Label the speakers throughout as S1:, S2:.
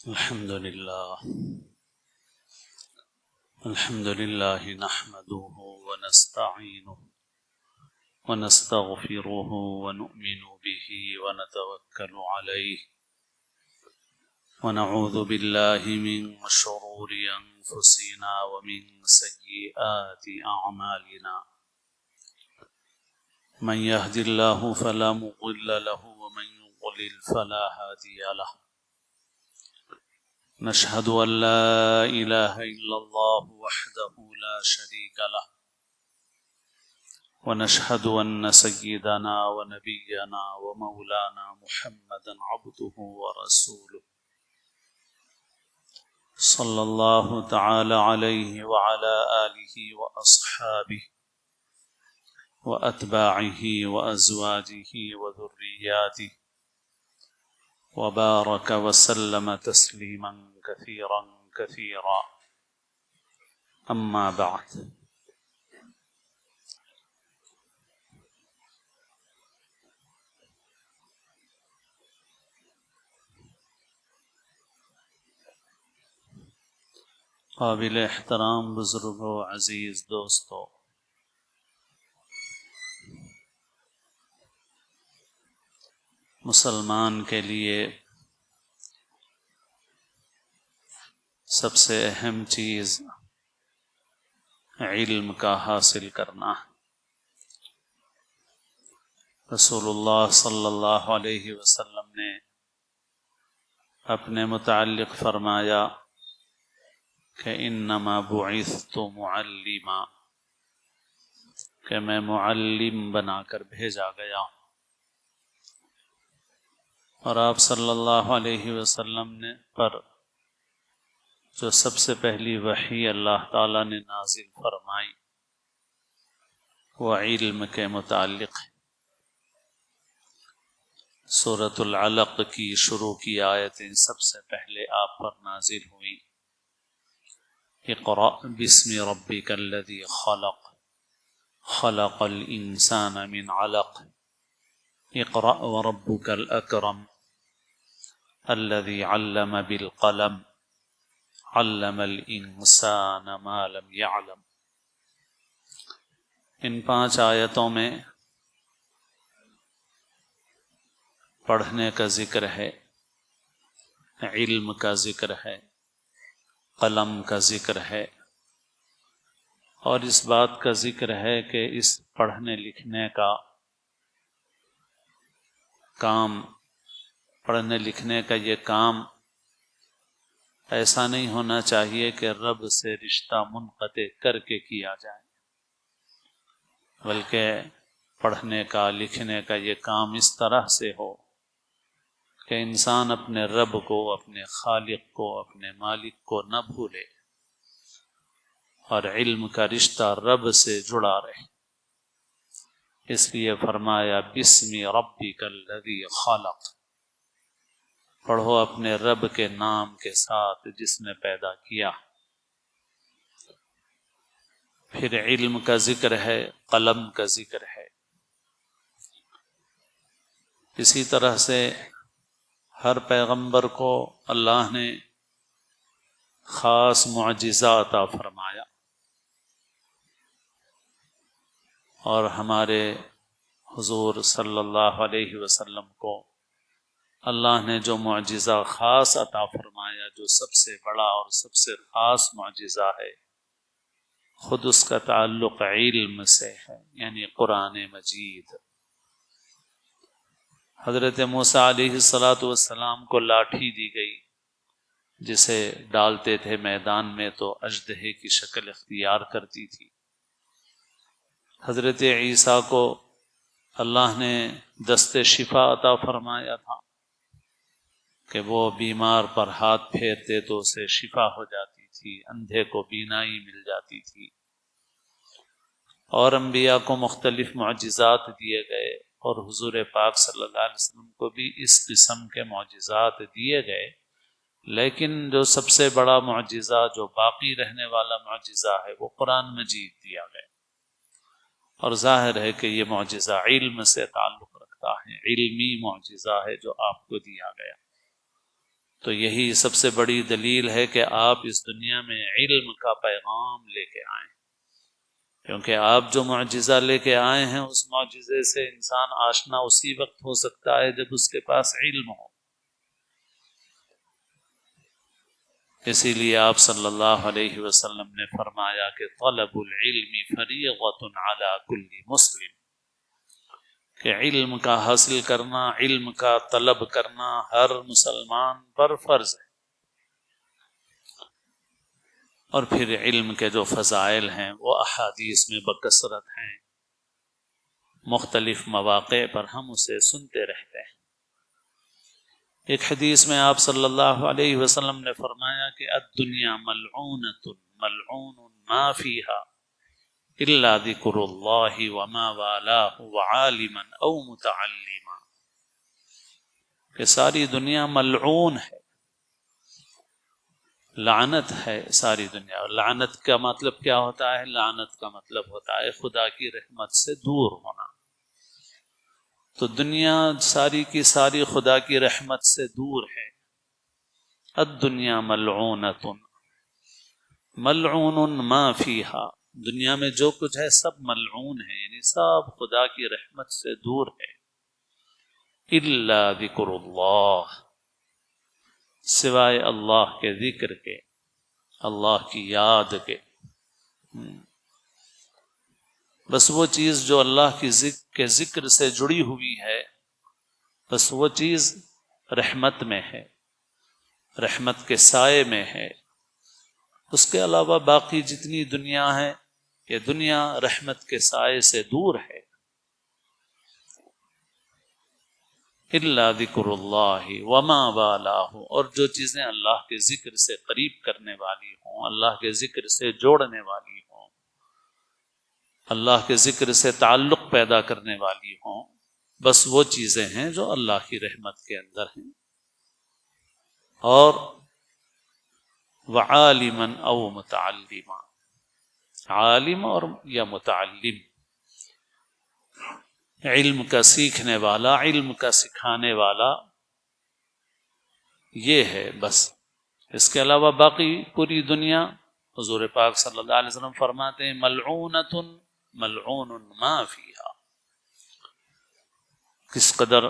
S1: الحمد لله نحمده ونستعينه ونستغفره ونؤمن به ونتوكل عليه ونعوذ بالله من شرور أنفسنا ومن سيئات أعمالنا من يهد الله فلا مضل له ومن يضلل فلا هادي له نشهد أن لا إله إلا الله وحده لا شريك له ونشهد أن سيدنا ونبينا ومولانا محمدا عبده ورسوله صلى الله تعالى عليه وعلى آله وأصحابه وأتباعه وأزواجه وذرياته وبارك وسلم تسليما كثيرا كثيرا أما بعد قابل احترام بزرگوں، عزیز دوستو، مسلمان کے لیے سب سے اہم چیز علم کا حاصل کرنا ہے۔ رسول اللہ صلی اللہ علیہ وسلم نے اپنے متعلق فرمایا کہ انما بعثت معلما، کہ میں معلم بنا کر بھیجا گیا۔ اور آپ صلی اللہ علیہ وسلم نے پر جو سب سے پہلی وحی اللہ تعالیٰ نے نازل فرمائی وہ علم کے متعلق ہے۔ سورۃ العلق کی شروع کی آیتیں سب سے پہلے آپ پر نازل ہوئی۔ اقرأ بسم ربک الذی خلق خلق الانسان من علق اقرأ وربک الاکرم الذي علم بالقلم علم الانسان ما لم يعلم۔ ان 5 آیتوں میں پڑھنے کا ذکر ہے، علم کا ذکر ہے، قلم کا ذکر ہے، اور اس بات کا ذکر ہے کہ اس پڑھنے لکھنے کا کام، پڑھنے لکھنے کا یہ کام ایسا نہیں ہونا چاہیے کہ رب سے رشتہ منقطع کر کے کیا جائے، بلکہ پڑھنے کا لکھنے کا یہ کام اس طرح سے ہو کہ انسان اپنے رب کو، اپنے خالق کو، اپنے مالک کو نہ بھولے، اور علم کا رشتہ رب سے جڑا رہے۔ اس لیے فرمایا بسم ربک الذی خلق، پڑھو اپنے رب کے نام کے ساتھ جس نے پیدا کیا۔ پھر علم کا ذکر ہے، قلم کا ذکر ہے۔ اسی طرح سے ہر پیغمبر کو اللہ نے خاص معجزہ عطا فرمایا، اور ہمارے حضور صلی اللہ علیہ وسلم کو اللہ نے جو معجزہ خاص عطا فرمایا، جو سب سے بڑا اور سب سے خاص معجزہ ہے، خود اس کا تعلق علم سے ہے، یعنی قرآن مجید۔ حضرت موسیٰ علیہ السلام کو لاٹھی دی گئی، جسے ڈالتے تھے میدان میں تو اژدہے کی شکل اختیار کرتی تھی۔ حضرت عیسیٰ کو اللہ نے دست شفا عطا فرمایا تھا کہ وہ بیمار پر ہاتھ پھیرتے تو اسے شفا ہو جاتی تھی، اندھے کو بینائی مل جاتی تھی۔ اور انبیاء کو مختلف معجزات دیے گئے، اور حضور پاک صلی اللہ علیہ وسلم کو بھی اس قسم کے معجزات دیے گئے، لیکن جو سب سے بڑا معجزہ، جو باقی رہنے والا معجزہ ہے، وہ قرآن مجید دیا گیا۔ اور ظاہر ہے کہ یہ معجزہ علم سے تعلق رکھتا ہے، علمی معجزہ ہے جو آپ کو دیا گیا۔ تو یہی سب سے بڑی دلیل ہے کہ آپ اس دنیا میں علم کا پیغام لے کے آئیں، کیونکہ آپ جو معجزہ لے کے آئے ہیں اس معجزے سے انسان آشنا اسی وقت ہو سکتا ہے جب اس کے پاس علم ہو۔ اسی لیے آپ صلی اللہ علیہ وسلم نے فرمایا کہ طلب العلم فریضۃ علی کل مسلم، کہ علم کا حاصل کرنا، علم کا طلب کرنا ہر مسلمان پر فرض ہے۔ اور پھر علم کے جو فضائل ہیں وہ احادیث میں بکثرت ہیں، مختلف مواقع پر ہم اسے سنتے رہتے ہیں۔ ایک حدیث میں آپ صلی اللہ علیہ وسلم نے فرمایا کہ الدنیا ملعونۃ ملعون ما فیہا الا ذکر اللہ وما والاہ وعالما او متعلما، کہ ساری دنیا ملعون ہے، لعنت ہے ساری دنیا۔ اور لعنت کا مطلب کیا ہوتا ہے؟ لعنت کا مطلب ہوتا ہے خدا کی رحمت سے دور ہونا۔ تو دنیا ساری کی ساری خدا کی رحمت سے دور ہے۔ الدنیا ملعونۃ ملعون ما فیہا، دنیا میں جو کچھ ہے سب ملعون ہے، یعنی سب خدا کی رحمت سے دور ہے۔ الا ذکر اللہ، سوائے اللہ کے ذکر کے، اللہ کی یاد کے۔ بس وہ چیز جو اللہ کے ذکر سے جڑی ہوئی ہے، بس وہ چیز رحمت میں ہے، رحمت کے سائے میں ہے۔ اس کے علاوہ باقی جتنی دنیا ہے، یہ دنیا رحمت کے سائے سے دور ہے۔ الا ذکر اللہ وما والاہ، اور جو چیزیں اللہ کے ذکر سے قریب کرنے والی ہوں، اللہ کے ذکر سے جوڑنے والی ہوں، اللہ کے ذکر سے تعلق پیدا کرنے والی ہوں، بس وہ چیزیں ہیں جو اللہ کی رحمت کے اندر ہیں۔ اور وعالما او متعلما، عالم اور یا متعلم، علم کا سیکھنے والا، علم کا سکھانے والا، یہ ہے بس۔ اس کے علاوہ باقی پوری دنیا، حضور پاک صلی اللہ علیہ وسلم فرماتے ہیں ملعونۃ ملعون ما فیہا۔ کس قدر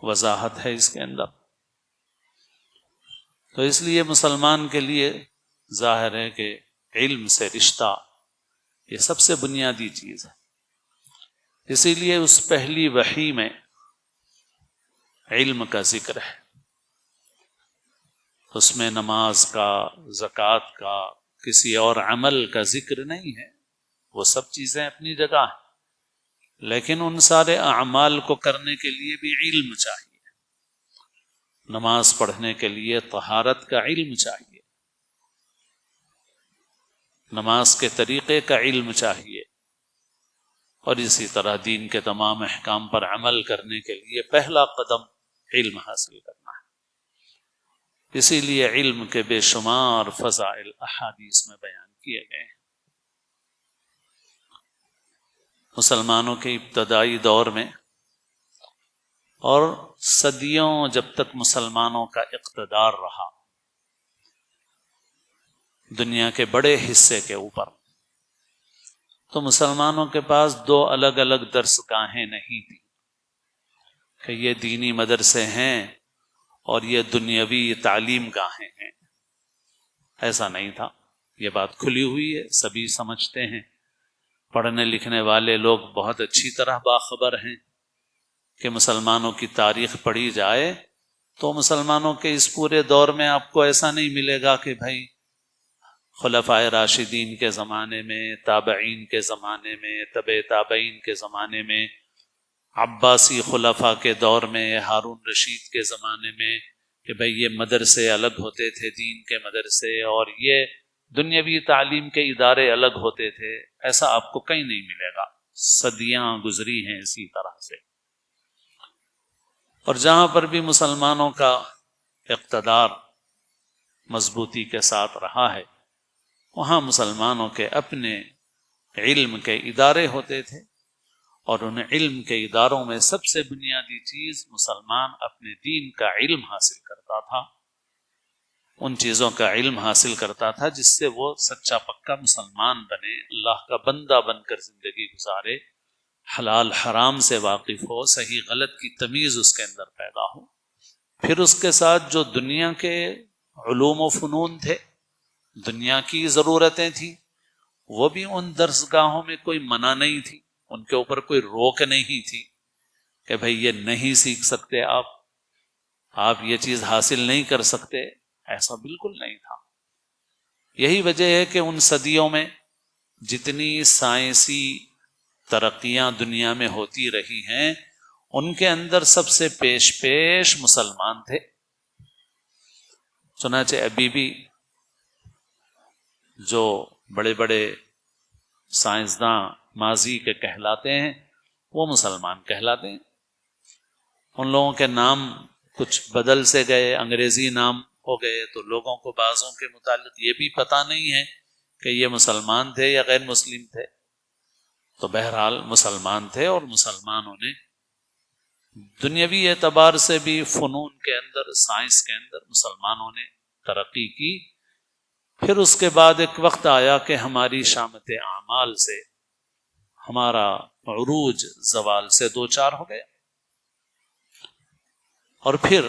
S1: وضاحت ہے اس کے اندر۔ تو اس لیے مسلمان کے لیے ظاہر ہے کہ علم سے رشتہ یہ سب سے بنیادی چیز ہے۔ اسی لیے اس پہلی وحی میں علم کا ذکر ہے، اس میں نماز کا، زکوٰۃ کا، کسی اور عمل کا ذکر نہیں ہے۔ وہ سب چیزیں اپنی جگہ ہیں، لیکن ان سارے اعمال کو کرنے کے لیے بھی علم چاہیے۔ نماز پڑھنے کے لیے طہارت کا علم چاہیے، نماز کے طریقے کا علم چاہیے، اور اسی طرح دین کے تمام احکام پر عمل کرنے کے لیے پہلا قدم علم حاصل کرنا ہے۔ اسی لیے علم کے بے شمار فضائل احادیث میں بیان کیے گئے ہیں۔ مسلمانوں کے ابتدائی دور میں اور صدیوں جب تک مسلمانوں کا اقتدار رہا دنیا کے بڑے حصے کے اوپر، تو مسلمانوں کے پاس دو الگ الگ درس گاہیں نہیں تھیں کہ یہ دینی مدرسے ہیں اور یہ دنیاوی تعلیم گاہیں ہیں۔ ایسا نہیں تھا، یہ بات کھلی ہوئی ہے، سبھی سمجھتے ہیں۔ پڑھنے لکھنے والے لوگ بہت اچھی طرح باخبر ہیں کہ مسلمانوں کی تاریخ پڑھی جائے تو مسلمانوں کے اس پورے دور میں آپ کو ایسا نہیں ملے گا کہ بھائی خلفائے راشدین کے زمانے میں، تابعین کے زمانے میں، تبع تابعین کے زمانے میں، عباسی خلفاء کے دور میں، ہارون رشید کے زمانے میں، کہ بھئی یہ مدرسے الگ ہوتے تھے، دین کے مدرسے، اور یہ دنیاوی تعلیم کے ادارے الگ ہوتے تھے۔ ایسا آپ کو کہیں نہیں ملے گا، صدیاں گزری ہیں اسی طرح سے۔ اور جہاں پر بھی مسلمانوں کا اقتدار مضبوطی کے ساتھ رہا ہے، وہاں مسلمانوں کے اپنے علم کے ادارے ہوتے تھے، اور ان علم کے اداروں میں سب سے بنیادی چیز مسلمان اپنے دین کا علم حاصل کرتا تھا، ان چیزوں کا علم حاصل کرتا تھا جس سے وہ سچا پکا مسلمان بنے، اللہ کا بندہ بن کر زندگی گزارے، حلال حرام سے واقف ہو، صحیح غلط کی تمیز اس کے اندر پیدا ہو۔ پھر اس کے ساتھ جو دنیا کے علوم و فنون تھے، دنیا کی ضرورتیں تھیں، وہ بھی ان درسگاہوں میں کوئی منع نہیں تھی، ان کے اوپر کوئی روک نہیں تھی کہ بھئی یہ نہیں سیکھ سکتے، آپ یہ چیز حاصل نہیں کر سکتے، ایسا بالکل نہیں تھا۔ یہی وجہ ہے کہ ان صدیوں میں جتنی سائنسی ترقیاں دنیا میں ہوتی رہی ہیں، ان کے اندر سب سے پیش مسلمان تھے۔ چنانچہ ابھی بھی جو بڑے بڑے سائنسداں ماضی کے کہلاتے ہیں، وہ مسلمان کہلاتے ہیں۔ ان لوگوں کے نام کچھ بدل سے گئے، انگریزی نام ہو گئے، تو لوگوں کو بعضوں کے متعلق یہ بھی پتہ نہیں ہے کہ یہ مسلمان تھے یا غیر مسلم تھے۔ تو بہرحال مسلمان تھے، اور مسلمانوں نے دنیاوی اعتبار سے بھی فنون کے اندر، سائنس کے اندر مسلمانوں نے ترقی کی۔ پھر اس کے بعد ایک وقت آیا کہ ہماری شامت اعمال سے ہمارا عروج زوال سے دوچار ہو گیا، اور پھر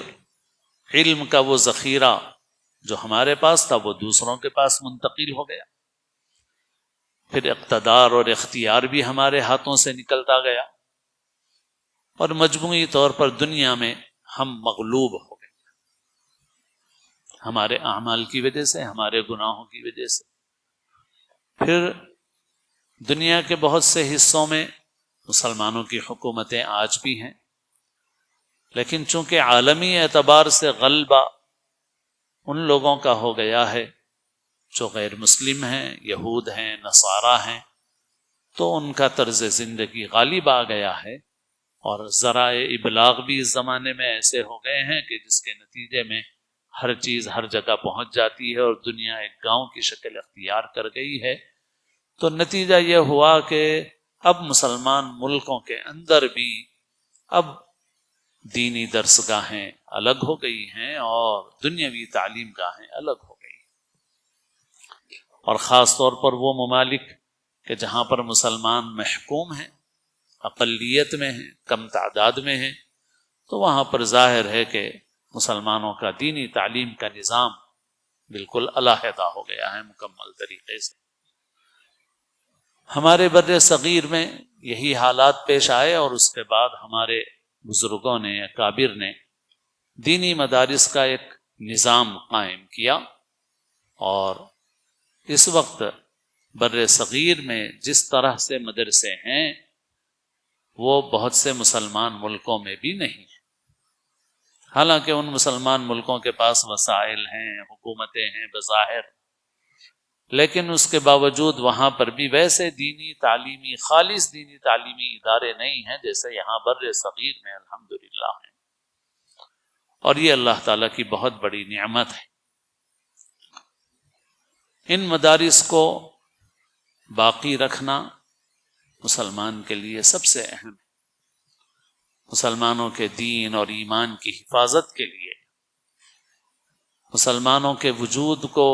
S1: علم کا وہ ذخیرہ جو ہمارے پاس تھا وہ دوسروں کے پاس منتقل ہو گیا، پھر اقتدار اور اختیار بھی ہمارے ہاتھوں سے نکلتا گیا، اور مجموعی طور پر دنیا میں ہم مغلوب ہو گئے، ہمارے اعمال کی وجہ سے، ہمارے گناہوں کی وجہ سے۔ پھر دنیا کے بہت سے حصوں میں مسلمانوں کی حکومتیں آج بھی ہیں، لیکن چونکہ عالمی اعتبار سے غلبہ ان لوگوں کا ہو گیا ہے جو غیر مسلم ہیں، یہود ہیں، نصارہ ہیں، تو ان کا طرز زندگی غالب آ گیا ہے، اور ذرائع ابلاغ بھی اس زمانے میں ایسے ہو گئے ہیں کہ جس کے نتیجے میں ہر چیز ہر جگہ پہنچ جاتی ہے، اور دنیا ایک گاؤں کی شکل اختیار کر گئی ہے۔ تو نتیجہ یہ ہوا کہ اب مسلمان ملکوں کے اندر بھی اب دینی درسگاہیں الگ ہو گئی ہیں، اور دنیاوی تعلیم گاہیں الگ ہو گئی، اور خاص طور پر وہ ممالک کہ جہاں پر مسلمان محکوم ہیں، اقلیت میں ہیں، کم تعداد میں ہیں، تو وہاں پر ظاہر ہے کہ مسلمانوں کا دینی تعلیم کا نظام بالکل علیحدہ ہو گیا ہے مکمل طریقے سے۔ ہمارے بر صغیر میں یہی حالات پیش آئے، اور اس کے بعد ہمارے بزرگوں نے، اکابر نے دینی مدارس کا ایک نظام قائم کیا، اور اس وقت بر صغیر میں جس طرح سے مدرسے ہیں وہ بہت سے مسلمان ملکوں میں بھی نہیں ہیں۔ حالانکہ ان مسلمان ملکوں کے پاس وسائل ہیں، حکومتیں ہیں بظاہر، لیکن اس کے باوجود وہاں پر بھی ویسے دینی تعلیمی، خالص دینی تعلیمی ادارے نہیں ہیں جیسے یہاں بر صغیر میں الحمدللہ ہیں، اور یہ اللہ تعالیٰ کی بہت بڑی نعمت ہے۔ ان مدارس کو باقی رکھنا مسلمان کے لیے سب سے اہم ہے، مسلمانوں کے دین اور ایمان کی حفاظت کے لیے، مسلمانوں کے وجود کو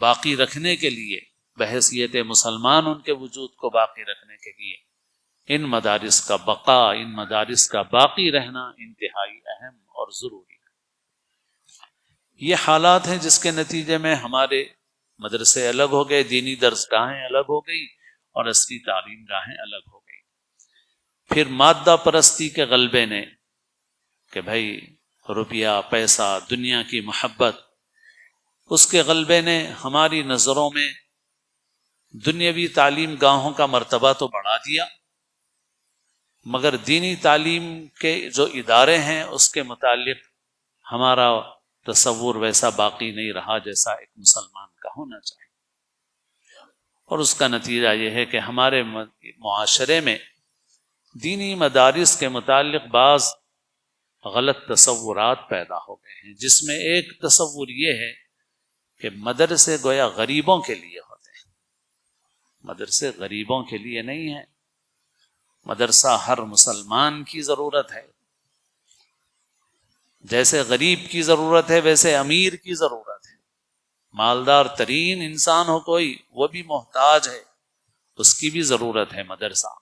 S1: باقی رکھنے کے لیے، بحیثیت مسلمان ان کے وجود کو باقی رکھنے کے لیے ان مدارس کا بقا، ان مدارس کا باقی رہنا انتہائی اہم اور ضروری ہے۔ یہ حالات ہیں جس کے نتیجے میں ہمارے مدرسے الگ ہو گئے، دینی درسگاہیں الگ ہو گئی، اور عصری تعلیم گاہیں الگ ہو گئی۔ پھر مادہ پرستی کے غلبے نے کہ بھائی روپیہ، پیسہ، دنیا کی محبت، اس کے غلبے نے ہماری نظروں میں دنیاوی تعلیم گاہوں کا مرتبہ تو بڑھا دیا، مگر دینی تعلیم کے جو ادارے ہیں اس کے متعلق ہمارا تصور ویسا باقی نہیں رہا جیسا ایک مسلمان کا ہونا چاہیے، اور اس کا نتیجہ یہ ہے کہ ہمارے معاشرے میں دینی مدارس کے متعلق بعض غلط تصورات پیدا ہو گئے ہیں، جس میں ایک تصور یہ ہے کہ مدرسے گویا غریبوں کے لیے ہوتے ہیں۔ مدرسے غریبوں کے لیے نہیں ہیں، مدرسہ ہر مسلمان کی ضرورت ہے، جیسے غریب کی ضرورت ہے ویسے امیر کی ضرورت ہے۔ مالدار ترین انسان ہو کوئی، وہ بھی محتاج ہے، اس کی بھی ضرورت ہے مدرسہ،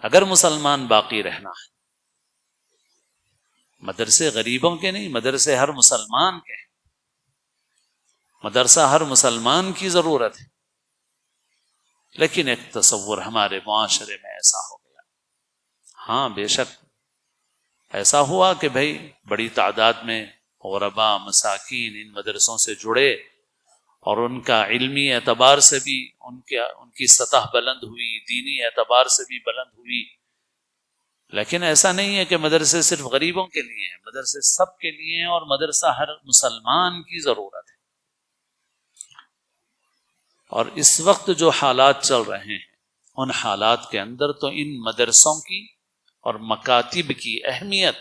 S1: اگر مسلمان باقی رہنا ہے۔ مدرسے غریبوں کے نہیں، مدرسے ہر مسلمان کے ہیں، مدرسہ ہر مسلمان کی ضرورت ہے، لیکن ایک تصور ہمارے معاشرے میں ایسا ہو گیا۔ ہاں بے شک ایسا ہوا کہ بھائی بڑی تعداد میں غربا مساکین ان مدرسوں سے جڑے، اور ان کا علمی اعتبار سے بھی ان کی سطح بلند ہوئی، دینی اعتبار سے بھی بلند ہوئی، لیکن ایسا نہیں ہے کہ مدرسے صرف غریبوں کے لیے ہیں، مدرسے سب کے لیے ہیں، اور مدرسہ ہر مسلمان کی ضرورت ہے۔ اور اس وقت جو حالات چل رہے ہیں، ان حالات کے اندر تو ان مدرسوں کی اور مکاتب کی اہمیت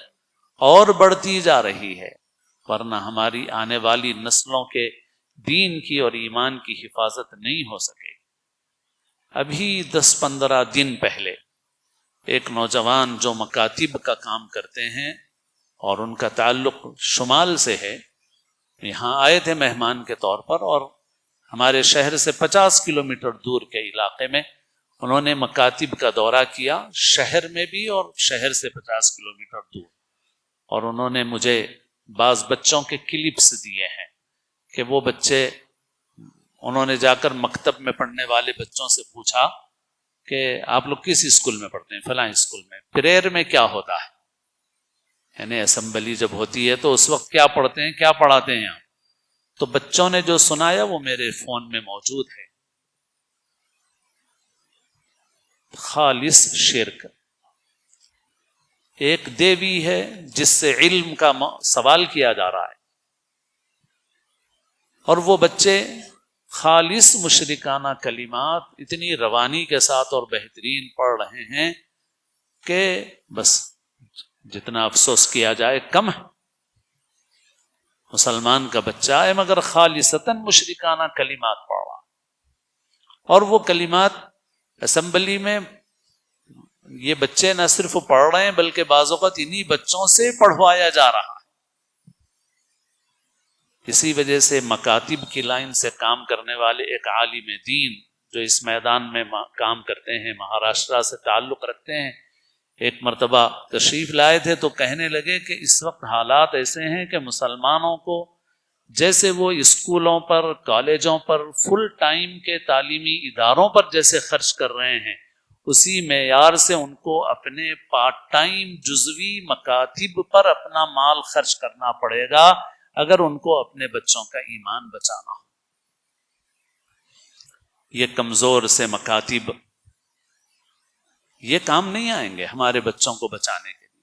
S1: اور بڑھتی جا رہی ہے، ورنہ ہماری آنے والی نسلوں کے دین کی اور ایمان کی حفاظت نہیں ہو سکے۔ ابھی 10-15 دن پہلے ایک نوجوان جو مکاتب کا کام کرتے ہیں اور ان کا تعلق شمال سے ہے، یہاں آئے تھے مہمان کے طور پر، اور ہمارے شہر سے 50 کلومیٹر دور کے علاقے میں انہوں نے مکاتب کا دورہ کیا، شہر میں بھی اور شہر سے 50 کلومیٹر دور، اور انہوں نے مجھے بعض بچوں کے کلپس دیے ہیں کہ وہ بچے، انہوں نے جا کر مکتب میں پڑھنے والے بچوں سے پوچھا کہ آپ لوگ کس اسکول میں پڑھتے ہیں؟ فلاں اسکول میں۔ پریئر میں کیا ہوتا ہے، یعنی اسمبلی جب ہوتی ہے تو اس وقت کیا پڑھتے ہیں، کیا پڑھاتے ہیں آپ؟ تو بچوں نے جو سنایا وہ میرے فون میں موجود ہے۔ خالص شرک، ایک دیوی ہے جس سے علم کا سوال کیا جا رہا ہے، اور وہ بچے خالص مشرکانہ کلمات اتنی روانی کے ساتھ اور بہترین پڑھ رہے ہیں کہ بس جتنا افسوس کیا جائے کم ہے۔ مسلمان کا بچہ ہے مگر خالصتاً مشرکانہ کلمات پڑھ رہا، اور وہ کلمات اسمبلی میں یہ بچے نہ صرف پڑھ رہے ہیں بلکہ بعض اوقات انہی بچوں سے پڑھوایا جا رہا ہے۔ اسی وجہ سے مکاتب کی لائن سے کام کرنے والے ایک عالم دین جو اس میدان میں کام کرتے ہیں، مہاراشٹرا سے تعلق رکھتے ہیں، ایک مرتبہ تشریف لائے تھے تو کہنے لگے کہ اس وقت حالات ایسے ہیں کہ مسلمانوں کو جیسے وہ اسکولوں پر، کالجوں پر، فل ٹائم کے تعلیمی اداروں پر جیسے خرچ کر رہے ہیں، اسی معیار سے ان کو اپنے پارٹ ٹائم جزوی مکاتب پر اپنا مال خرچ کرنا پڑے گا اگر ان کو اپنے بچوں کا ایمان بچانا ہو۔ یہ کمزور سے مکاتب یہ کام نہیں آئیں گے ہمارے بچوں کو بچانے کے لیے،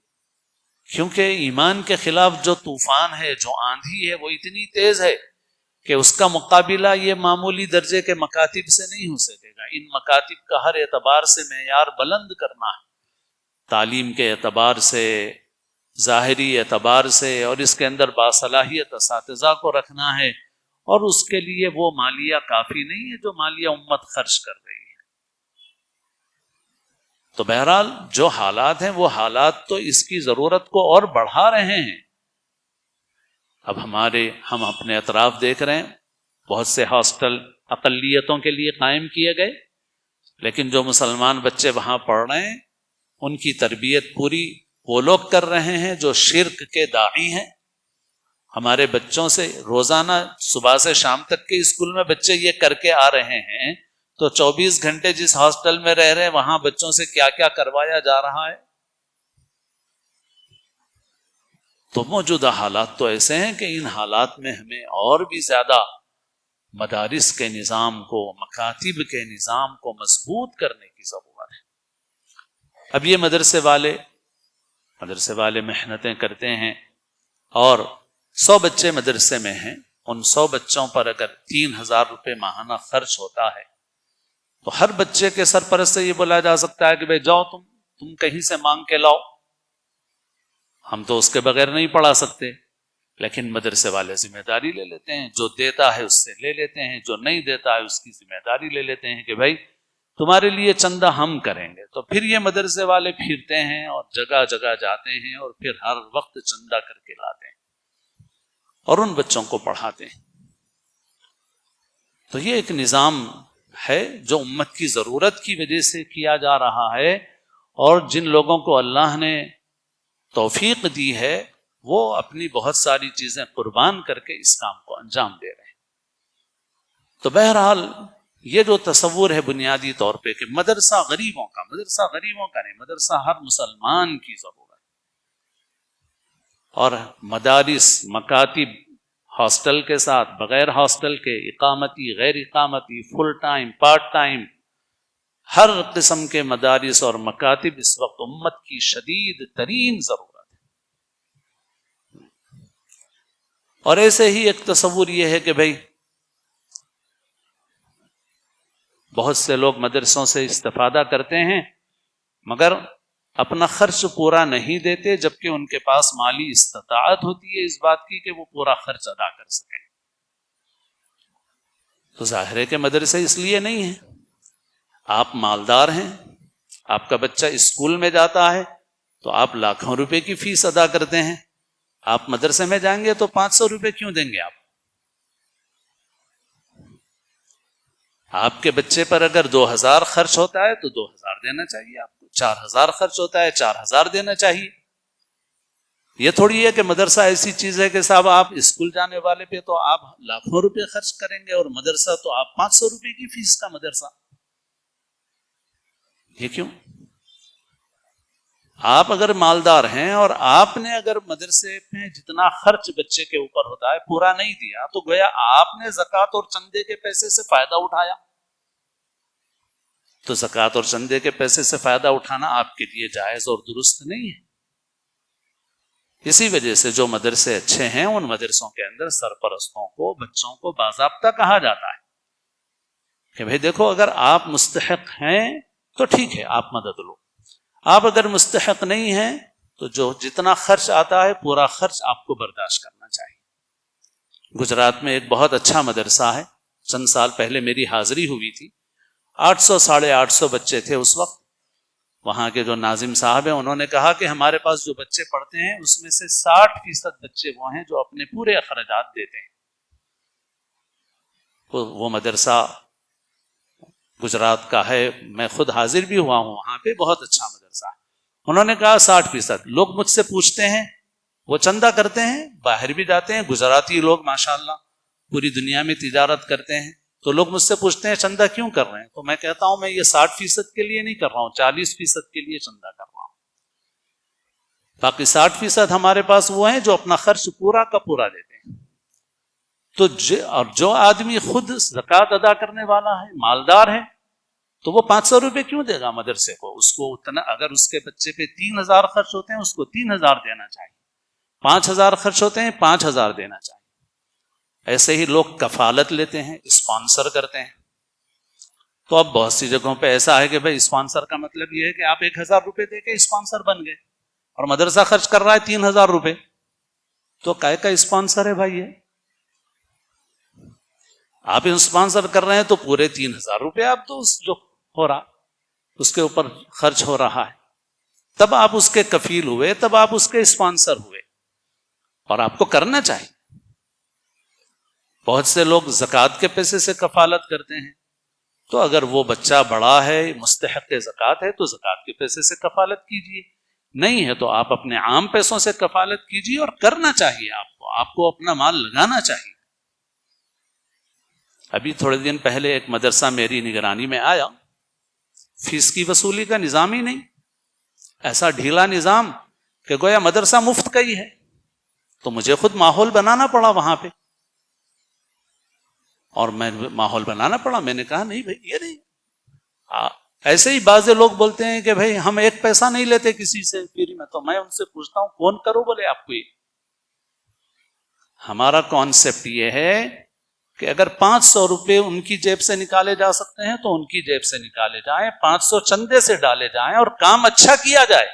S1: کیونکہ ایمان کے خلاف جو طوفان ہے، جو آندھی ہے، وہ اتنی تیز ہے کہ اس کا مقابلہ یہ معمولی درجے کے مکاتب سے نہیں ہو سکے گا۔ ان مکاتب کا ہر اعتبار سے معیار بلند کرنا ہے، تعلیم کے اعتبار سے، ظاہری اعتبار سے، اور اس کے اندر باصلاحیت اساتذہ کو رکھنا ہے، اور اس کے لیے وہ مالیہ کافی نہیں ہے جو مالیہ امت خرچ کر رہی ہے۔ تو بہرحال جو حالات ہیں وہ حالات تو اس کی ضرورت کو اور بڑھا رہے ہیں۔ اب ہم اپنے اطراف دیکھ رہے ہیں، بہت سے ہاسٹل اقلیتوں کے لیے قائم کیے گئے، لیکن جو مسلمان بچے وہاں پڑھ رہے ہیں ان کی تربیت پوری وہ لوگ کر رہے ہیں جو شرک کے داعی ہیں۔ ہمارے بچوں سے روزانہ صبح سے شام تک کے اسکول میں بچے یہ کر کے آ رہے ہیں، تو 24 گھنٹے جس ہاسٹل میں رہ رہے ہیں وہاں بچوں سے کیا کیا کروایا جا رہا ہے۔ تو موجودہ حالات تو ایسے ہیں کہ ان حالات میں ہمیں اور بھی زیادہ مدارس کے نظام کو، مکاتب کے نظام کو مضبوط کرنے کی ضرورت ہے۔ اب یہ مدرسے والے محنتیں کرتے ہیں، اور 100 بچے مدرسے میں ہیں، ان 100 بچوں پر اگر 3000 روپے ماہانہ خرچ ہوتا ہے تو ہر بچے کے سرپرست سے یہ بولا جا سکتا ہے کہ بھائی جاؤ تم کہیں سے مانگ کے لاؤ، ہم تو اس کے بغیر نہیں پڑھا سکتے، لیکن مدرسے والے ذمہ داری لے لیتے ہیں، جو دیتا ہے اس سے لے لیتے ہیں، جو نہیں دیتا ہے اس کی ذمہ داری لے لیتے ہیں کہ بھائی تمہارے لیے چندہ ہم کریں گے۔ تو پھر یہ مدرسے والے پھرتے ہیں اور جگہ جگہ جاتے ہیں اور پھر ہر وقت چندہ کر کے لاتے ہیں اور ان بچوں کو پڑھاتے ہیں۔ تو یہ ایک نظام ہے جو امت کی ضرورت کی وجہ سے کیا جا رہا ہے، اور جن لوگوں کو اللہ نے توفیق دی ہے وہ اپنی بہت ساری چیزیں قربان کر کے اس کام کو انجام دے رہے ہیں۔ تو بہرحال یہ جو تصور ہے بنیادی طور پہ کہ مدرسہ غریبوں کا نہیں، مدرسہ ہر مسلمان کی ضرورت، اور مدارس، مکاتب، ہاسٹل کے ساتھ، بغیر ہاسٹل کے، اقامتی، غیر اقامتی، فل ٹائم، پارٹ ٹائم، ہر قسم کے مدارس اور مکاتب اس وقت امت کی شدید ترین ضرورت ہے۔ اور ایسے ہی ایک تصور یہ ہے کہ بھئی بہت سے لوگ مدرسوں سے استفادہ کرتے ہیں مگر اپنا خرچ پورا نہیں دیتے، جبکہ ان کے پاس مالی استطاعت ہوتی ہے اس بات کی کہ وہ پورا خرچ ادا کر سکیں۔ تو ظاہر ہے کہ مدرسے اس لیے نہیں ہیں۔ آپ مالدار ہیں، آپ کا بچہ اسکول میں جاتا ہے تو آپ لاکھوں روپے کی فیس ادا کرتے ہیں، آپ مدرسے میں جائیں گے تو 500 روپے کیوں دیں گے آپ کے بچے پر اگر 2000 خرچ ہوتا ہے تو 2000 دینا چاہیے آپ کو، 4000 خرچ ہوتا ہے 4000 دینا چاہیے۔ یہ تھوڑی ہے کہ مدرسہ ایسی چیز ہے کہ صاحب آپ اسکول جانے والے پہ تو آپ لاکھوں روپے خرچ کریں گے اور مدرسہ تو آپ 500 روپے کی فیس کا مدرسہ۔ یہ کیوں؟ آپ اگر مالدار ہیں اور آپ نے اگر مدرسے میں جتنا خرچ بچے کے اوپر ہوتا ہے پورا نہیں دیا تو گویا آپ نے زکوٰۃ اور چندے کے پیسے سے فائدہ اٹھایا۔ تو زکوٰۃ اور چندے کے پیسے سے فائدہ اٹھانا آپ کے لیے جائز اور درست نہیں ہے۔ اسی وجہ سے جو مدرسے اچھے ہیں ان مدرسوں کے اندر سرپرستوں کو، بچوں کو باضابطہ کہا جاتا ہے کہ بھئی دیکھو اگر آپ مستحق ہیں تو ٹھیک ہے آپ مدد لو، آپ اگر مستحق نہیں ہیں تو جو جتنا خرچ آتا ہے پورا خرچ آپ کو برداشت کرنا چاہیے۔ گجرات میں ایک بہت اچھا مدرسہ ہے، چند سال پہلے میری حاضری ہوئی تھی، 800 ساڑھے 800 بچے تھے اس وقت۔ وہاں کے جو ناظم صاحب ہیں انہوں نے کہا کہ ہمارے پاس جو بچے پڑھتے ہیں اس میں سے 60% بچے وہ ہیں جو اپنے پورے اخراجات دیتے ہیں۔ وہ مدرسہ گجرات کا ہے، میں خود حاضر بھی ہوا ہوں وہاں پہ، بہت اچھا مدرسہ ہے۔ انہوں نے کہا 60%۔ لوگ مجھ سے پوچھتے ہیں، وہ چندہ کرتے ہیں، باہر بھی جاتے ہیں، گجراتی لوگ ماشاءاللہ پوری دنیا میں تجارت کرتے ہیں، تو لوگ مجھ سے پوچھتے ہیں چندہ کیوں کر رہے ہیں؟ تو میں کہتا ہوں میں یہ 60% کے لیے نہیں کر رہا ہوں، 40% کے لیے چندہ کر رہا ہوں۔ باقی 60% ہمارے پاس وہ ہیں جو اپنا خرچ پورا کا پورا دیتے ہیں۔ تو اور جو آدمی خود زکوٰۃ ادا کرنے والا ہے، مالدار ہے، تو وہ 500 روپے کیوں دے گا مدرسے کو؟ اس کو اتنا، اگر اس کے بچے پہ 3000 خرچ ہوتے ہیں اس کو 3000 دینا چاہیے، 5000 خرچ ہوتے ہیں 5000 دینا چاہیے۔ ایسے ہی لوگ کفالت لیتے ہیں، اسپانسر کرتے ہیں۔ تو اب بہت سی جگہوں پہ ایسا ہے کہ بھائی اسپانسر کا مطلب یہ ہے کہ آپ 1000 روپے دے کے اسپانسر بن گئے، اور مدرسہ خرچ کر رہا ہے 3000 روپے، تو کائے کا اسپانسر ہے بھائی؟ یہ آپ اسپانسر کر رہے ہیں تو پورے 3000 روپے آپ تو جو ہو رہا اس کے اوپر خرچ ہو رہا ہے، تب آپ اس کے کفیل ہوئے، تب آپ اس کے اسپانسر ہوئے، اور آپ کو کرنا چاہیے۔ بہت سے لوگ زکوٰۃ کے پیسے سے کفالت کرتے ہیں، تو اگر وہ بچہ بڑا ہے، مستحق زکوٰۃ ہے، تو زکوٰۃ کے پیسے سے کفالت کیجیے، نہیں ہے تو آپ اپنے عام پیسوں سے کفالت کیجیے، اور کرنا چاہیے آپ کو اپنا مال لگانا چاہیے۔ ابھی تھوڑے دن پہلے ایک مدرسہ میری نگرانی میں آیا، فیس کی وصولی کا نظام ہی نہیں، ایسا ڈھیلا نظام کہ گویا مدرسہ مفت کا ہی ہے۔ تو مجھے خود ماحول بنانا پڑا وہاں پہ، اور ماحول بنانا پڑا، میں نے کہا نہیں بھائی یہ نہیں۔ ایسے ہی بعض لوگ بولتے ہیں کہ بھائی ہم ایک پیسہ نہیں لیتے کسی سے فری میں، تو میں ان سے پوچھتا ہوں کون کرو بولے آپ کو؟ یہ ہمارا کانسیپٹ یہ ہے کہ اگر 500 روپے ان کی جیب سے نکالے جا سکتے ہیں تو ان کی جیب سے نکالے جائیں، 500 چندے سے ڈالے جائیں، اور کام اچھا کیا جائے۔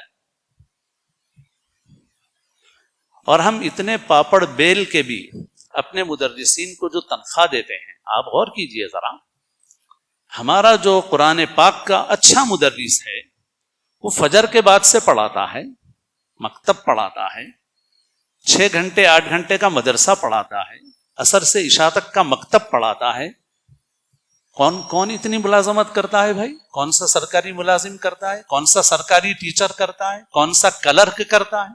S1: اور ہم اتنے پاپڑ بیل کے بھی اپنے مدرسین کو جو تنخواہ دیتے ہیں، آپ غور کیجئے ذرا، ہمارا جو قرآن پاک کا اچھا مدرس ہے وہ فجر کے بعد سے پڑھاتا ہے، مکتب پڑھاتا ہے، 6 گھنٹے 8 گھنٹے کا مدرسہ پڑھاتا ہے، عصر سے عشاء تک کا مکتب پڑھاتا ہے، کون اتنی ملازمت کرتا ہے بھائی؟ کون سا سرکاری ملازم کرتا ہے؟ کون سا سرکاری ٹیچر کرتا ہے؟ کون سا کلرک کرتا ہے؟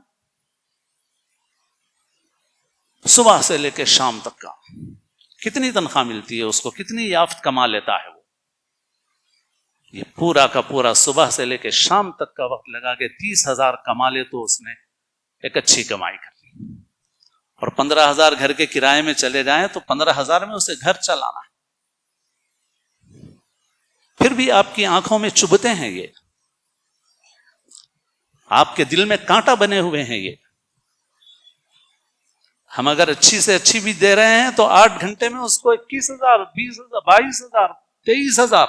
S1: صبح سے لے کے شام تک کا کتنی تنخواہ ملتی ہے اس کو؟ کتنی یافت کما لیتا ہے وہ؟ یہ پورا کا پورا صبح سے لے کے شام تک کا وقت لگا کے 30,000 کما لے تو اس نے ایک اچھی کمائی کر لی. اور 15,000 گھر کے کرائے میں چلے جائیں تو 15,000 میں اسے گھر چلانا ہے. پھر بھی آپ کی آنکھوں میں چبھتے ہیں یہ، آپ کے دل میں کانٹا بنے ہوئے ہیں یہ. ہم اگر اچھی سے اچھی بھی دے رہے ہیں تو 8 گھنٹے میں اس کو 21,000 20,000 22,000 23,000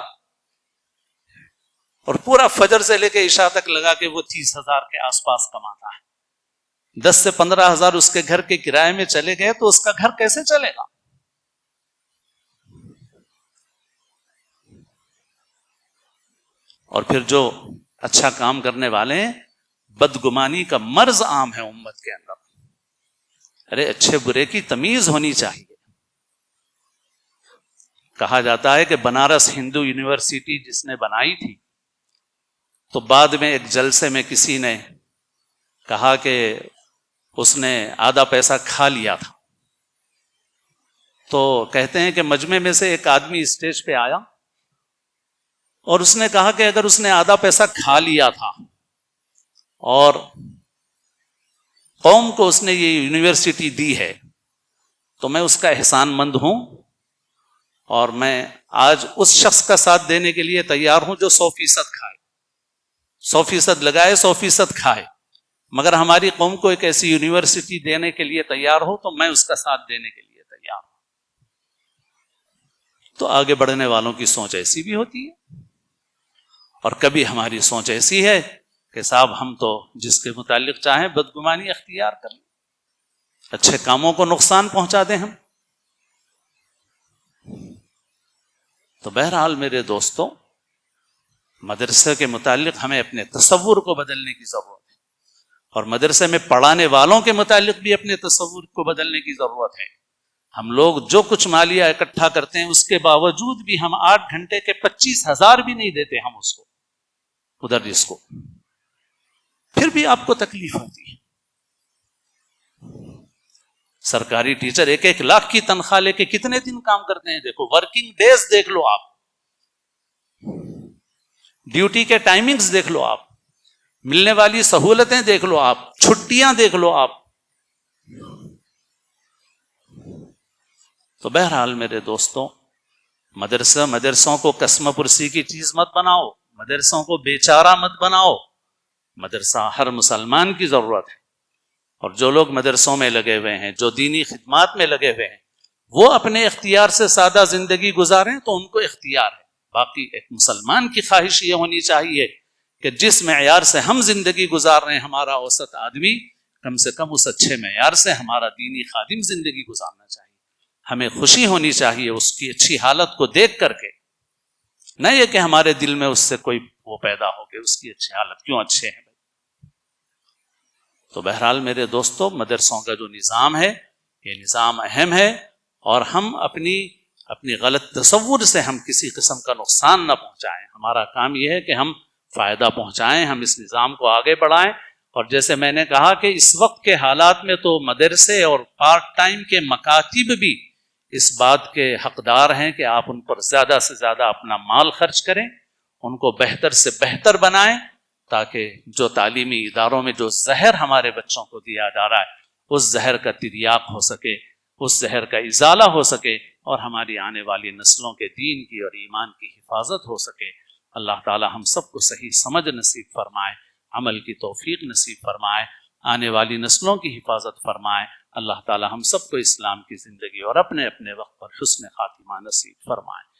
S1: اور پورا فجر سے لے کے عشاء تک لگا کے وہ 30,000 کے آس پاس کماتا ہے. 10 سے 15,000 اس کے گھر کے کرائے میں چلے گئے تو اس کا گھر کیسے چلے گا؟ اور پھر جو اچھا کام کرنے والے ہیں، بدگمانی کا مرض عام ہے امت کے اندر. ارے اچھے برے کی تمیز ہونی چاہیے. کہا جاتا ہے کہ بنارس ہندو یونیورسٹی جس نے بنائی تھی تو بعد میں ایک جلسے میں کسی نے کہا کہ اس نے آدھا پیسہ کھا لیا تھا. تو کہتے ہیں کہ مجمع میں سے ایک آدمی اسٹیج پہ آیا اور اس نے کہا کہ اگر اس نے آدھا پیسہ کھا لیا تھا اور قوم کو اس نے یہ یونیورسٹی دی ہے تو میں اس کا احسان مند ہوں اور میں آج اس شخص کا ساتھ دینے کے لیے تیار ہوں جو 100% کھائے، 100% لگائے، 100% کھائے، مگر ہماری قوم کو ایک ایسی یونیورسٹی دینے کے لیے تیار ہو تو میں اس کا ساتھ دینے کے لیے تیار ہوں. تو آگے بڑھنے والوں کی سوچ ایسی بھی ہوتی ہے. اور کبھی ہماری سوچ ایسی ہے کہ صاحب ہم تو جس کے متعلق چاہیں بدگمانی اختیار کر لیں، اچھے کاموں کو نقصان پہنچا دیں ہم. تو بہرحال میرے دوستوں، مدرسے کے متعلق ہمیں اپنے تصور کو بدلنے کی ضرورت ہے، اور مدرسے میں پڑھانے والوں کے متعلق بھی اپنے تصور کو بدلنے کی ضرورت ہے. ہم لوگ جو کچھ مالیہ اکٹھا کرتے ہیں اس کے باوجود بھی ہم 8 گھنٹے کے 25,000 بھی نہیں دیتے ہم اس کو ادھر اس کو، پھر بھی آپ کو تکلیف ہوتی ہے. سرکاری ٹیچر 1-1 لاکھ کی تنخواہ لے کے کتنے دن کام کرتے ہیں؟ دیکھو ورکنگ ڈیز دیکھ لو، آپ ڈیوٹی کے ٹائمنگز دیکھ لو، آپ ملنے والی سہولتیں دیکھ لو، آپ چھٹیاں دیکھ لو آپ. تو بہرحال میرے دوستوں، مدرسوں کو قسم پرسی کی چیز مت بناؤ، مدرسوں کو بیچارہ مت بناؤ. مدرسہ ہر مسلمان کی ضرورت ہے، اور جو لوگ مدرسوں میں لگے ہوئے ہیں، جو دینی خدمات میں لگے ہوئے ہیں، وہ اپنے اختیار سے سادہ زندگی گزاریں تو ان کو اختیار ہے. باقی ایک مسلمان کی خواہش یہ ہونی چاہیے کہ جس معیار سے ہم زندگی گزار رہے ہیں، ہمارا اوسط آدمی کم سے کم اس اچھے معیار سے ہمارا دینی خادم زندگی گزارنا چاہیے. ہمیں خوشی ہونی چاہیے اس کی اچھی حالت کو دیکھ کر کے، نہ یہ کہ ہمارے دل میں اس سے کوئی وہ پیدا ہو کہ اس کی اچھی حالت کیوں اچھے ہیں. تو بہرحال میرے دوستوں، مدرسوں کا جو نظام ہے یہ نظام اہم ہے، اور ہم اپنی غلط تصور سے ہم کسی قسم کا نقصان نہ پہنچائیں. ہمارا کام یہ ہے کہ ہم فائدہ پہنچائیں، ہم اس نظام کو آگے بڑھائیں. اور جیسے میں نے کہا کہ اس وقت کے حالات میں تو مدرسے اور پارٹ ٹائم کے مکاتب بھی اس بات کے حقدار ہیں کہ آپ ان پر زیادہ سے زیادہ اپنا مال خرچ کریں، ان کو بہتر سے بہتر بنائیں، تاکہ جو تعلیمی اداروں میں جو زہر ہمارے بچوں کو دیا جا رہا ہے اس زہر کا تریاق ہو سکے، اس زہر کا ازالہ ہو سکے، اور ہماری آنے والی نسلوں کے دین کی اور ایمان کی حفاظت ہو سکے. اللہ تعالی ہم سب کو صحیح سمجھ نصیب فرمائے، عمل کی توفیق نصیب فرمائے، آنے والی نسلوں کی حفاظت فرمائے. اللہ تعالی ہم سب کو اسلام کی زندگی اور اپنے اپنے وقت پر حسن خاتمہ نصیب فرمائے.